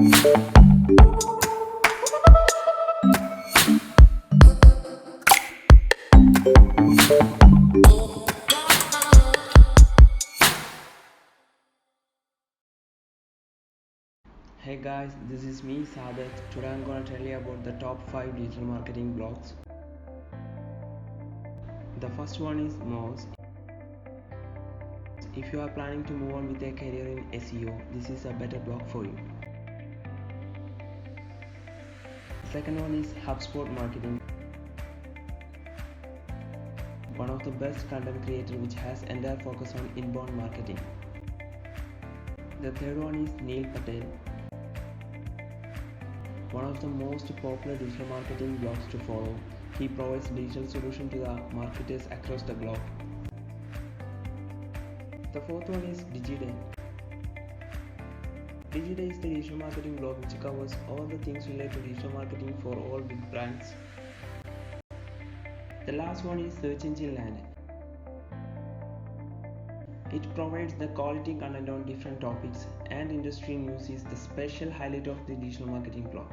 Hey guys, this is me Sadath. Today I'm gonna tell you about the top 5 digital marketing blogs. The first one is Moz. If you are planning to move on with a career in SEO, this is a better blog for you. The second one is HubSpot Marketing. One of the best content creator which has entire focus on inbound marketing. The third one is Neil Patel. One of the most popular digital marketing blogs to follow. He provides digital solutions to the marketers across the globe. The fourth one is DigiDay. DigiDay is the digital marketing blog which covers all the things related to digital marketing for all big brands. The last one is Search Engine Land. It provides the quality content on different topics, and industry news is the special highlight of the digital marketing blog.